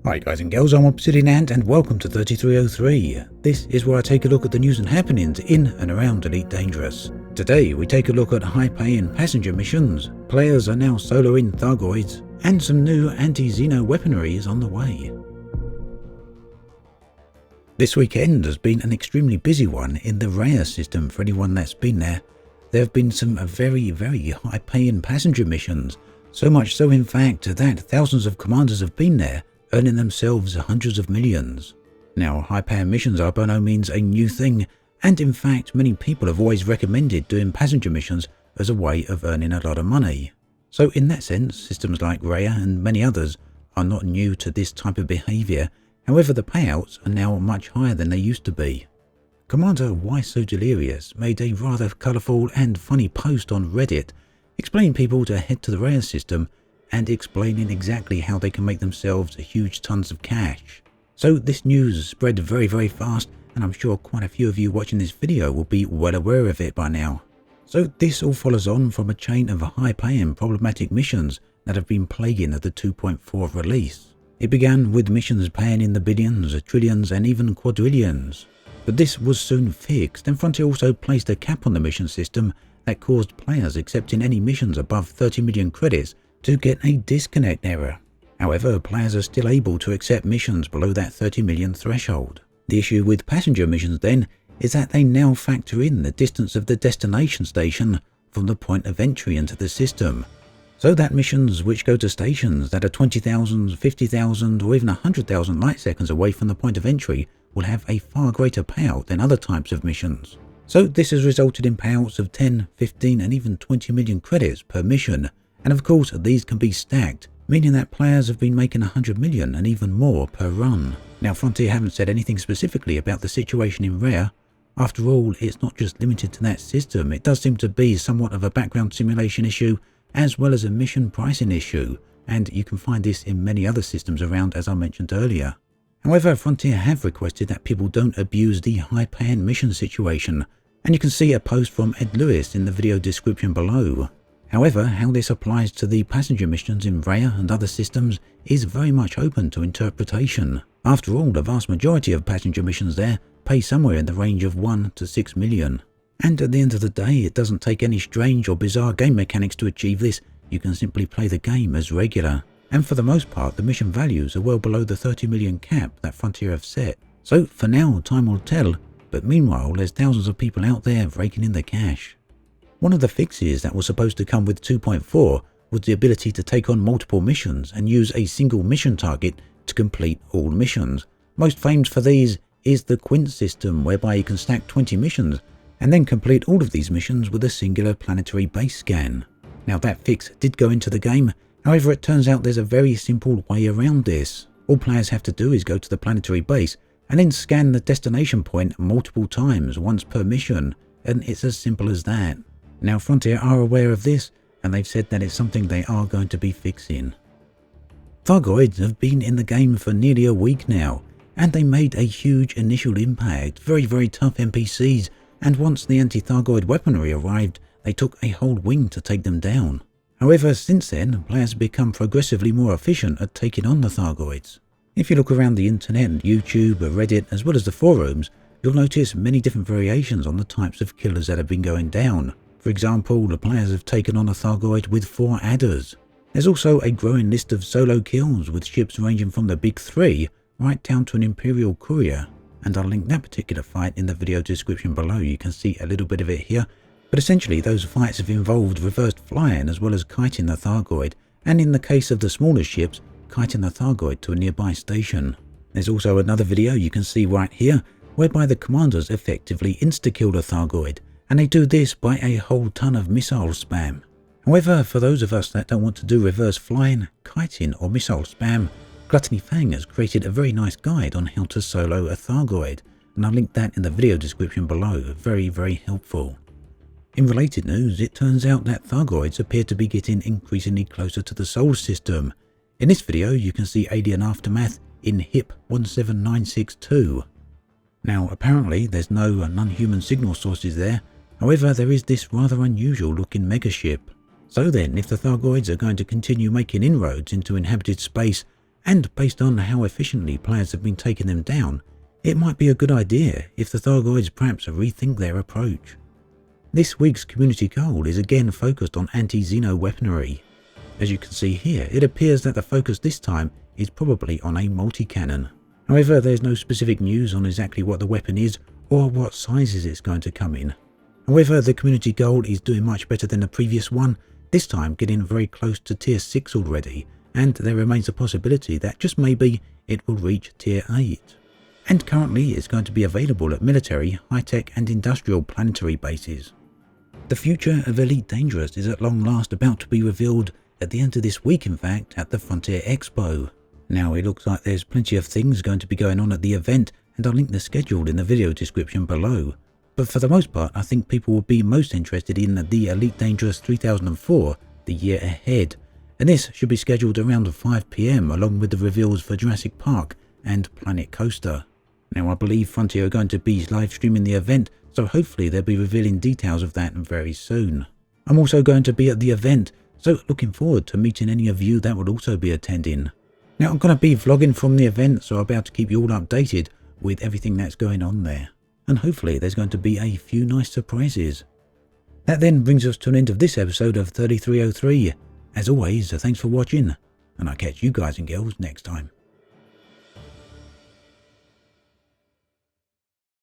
Hi guys and girls, I'm Obsidian Ant and welcome to 3303. This is where I take a look at the news and happenings in and around Elite Dangerous. Today we take a look at high-paying passenger missions, players are now soloing Thargoids, and some new anti-Xeno weaponry is on the way. This weekend has been an extremely busy one in the Raya system for anyone that's been there. There have been some very high-paying passenger missions, so much so in fact that thousands of commanders have been there, earning themselves hundreds of millions. Now, high-paying missions are by no means a new thing, and in fact many people have always recommended doing passenger missions as a way of earning a lot of money. So in that sense, systems like Raya and many others are not new to this type of behaviour. However, the payouts are now much higher than they used to be. Commander Why So Delirious made a rather colourful and funny post on Reddit explaining people to head to the Raya system and explaining exactly how they can make themselves huge tons of cash. So this news spread very fast, and I'm sure quite a few of you watching this video will be well aware of it by now. So this all follows on from a chain of high-paying problematic missions that have been plaguing the 2.4 release. It began with missions paying in the billions, trillions and even quadrillions. But this was soon fixed, and Frontier also placed a cap on the mission system that caused players accepting any missions above 30 million credits to get a disconnect error. However, players are still able to accept missions below that 30 million threshold. The issue with passenger missions then is that they now factor in the distance of the destination station from the point of entry into the system. So that missions which go to stations that are 20,000, 50,000 or even 100,000 light seconds away from the point of entry will have a far greater payout than other types of missions. So this has resulted in payouts of 10, 15 and even 20 million credits per mission. And of course these can be stacked, meaning that players have been making 100 million and even more per run. Now Frontier haven't said anything specifically about the situation in Rare. After all, it's not just limited to that system, it does seem to be somewhat of a background simulation issue as well as a mission pricing issue, and you can find this in many other systems around as I mentioned earlier. However, Frontier have requested that people don't abuse the high-paying mission situation, and you can see a post from Ed Lewis in the video description below. However, how this applies to the passenger missions in Raya and other systems is very much open to interpretation. After all, the vast majority of passenger missions there pay somewhere in the range of 1 to 6 million. And at the end of the day, it doesn't take any strange or bizarre game mechanics to achieve this. You can simply play the game as regular. And for the most part, the mission values are well below the 30 million cap that Frontier have set. So for now, time will tell, but meanwhile, there's thousands of people out there raking in the cash. One of the fixes that was supposed to come with 2.4 was the ability to take on multiple missions and use a single mission target to complete all missions. Most famed for these is the Quince system, whereby you can stack 20 missions and then complete all of these missions with a singular planetary base scan. Now that fix did go into the game, however it turns out there's a very simple way around this. All players have to do is go to the planetary base and then scan the destination point multiple times, once per mission, and it's as simple as that. Now Frontier are aware of this, and they've said that it's something they are going to be fixing. Thargoids have been in the game for nearly a week now, and they made a huge initial impact, very tough NPCs, and once the anti-Thargoid weaponry arrived, they took a whole wing to take them down. However, since then, players have become progressively more efficient at taking on the Thargoids. If you look around the internet, YouTube, Reddit, as well as the forums, you'll notice many different variations on the types of killers that have been going down. For example, the players have taken on a Thargoid with 4 adders. There's also a growing list of solo kills with ships ranging from the big 3 right down to an Imperial Courier, and I'll link that particular fight in the video description below. You can see a little bit of it here, but essentially those fights have involved reversed flying as well as kiting the Thargoid, and in the case of the smaller ships, kiting the Thargoid to a nearby station. There's also another video you can see right here, whereby the commanders effectively insta-kill the Thargoid, and they do this by a whole ton of missile spam. However, for those of us that don't want to do reverse flying, kiting or missile spam, Gluttony Fang has created a very nice guide on how to solo a Thargoid, and I'll link that in the video description below. Very helpful. In related news, it turns out that Thargoids appear to be getting increasingly closer to the Sol system. In this video, you can see Alien Aftermath in HIP 17962. Now, apparently there's no non-human signal sources there. However, there is this rather unusual looking megaship. So then, if the Thargoids are going to continue making inroads into inhabited space And based on how efficiently players have been taking them down, it might be a good idea if the Thargoids perhaps rethink their approach. This week's community goal is again focused on anti-Xeno weaponry. As you can see here, it appears that the focus this time is probably on a multi-cannon. However, there's no specific news on exactly what the weapon is or what sizes it's going to come in. However, the community goal is doing much better than the previous one, this time getting very close to tier 6 already, and there remains a possibility that just maybe it will reach tier 8. And currently it's going to be available at military, high-tech and industrial planetary bases. The future of Elite Dangerous is at long last about to be revealed at the end of this week, in fact, at the Frontier Expo. Now it looks like there's plenty of things going to be going on at the event, and I'll link the schedule in the video description below. But for the most part, I think people will be most interested in the Elite Dangerous 3004 the year ahead, and this should be scheduled around 5 PM along with the reveals for Jurassic Park and Planet Coaster. Now I believe Frontier are going to be live streaming the event, so hopefully they'll be revealing details of that very soon. I'm also going to be at the event, so looking forward to meeting any of you that will also be attending. Now I'm going to be vlogging from the event, so I'll be able to keep you all updated with everything that's going on there. And hopefully there's going to be a few nice surprises. That then brings us to an end of this episode of 3303. As always, thanks for watching, and I'll catch you guys and girls next time.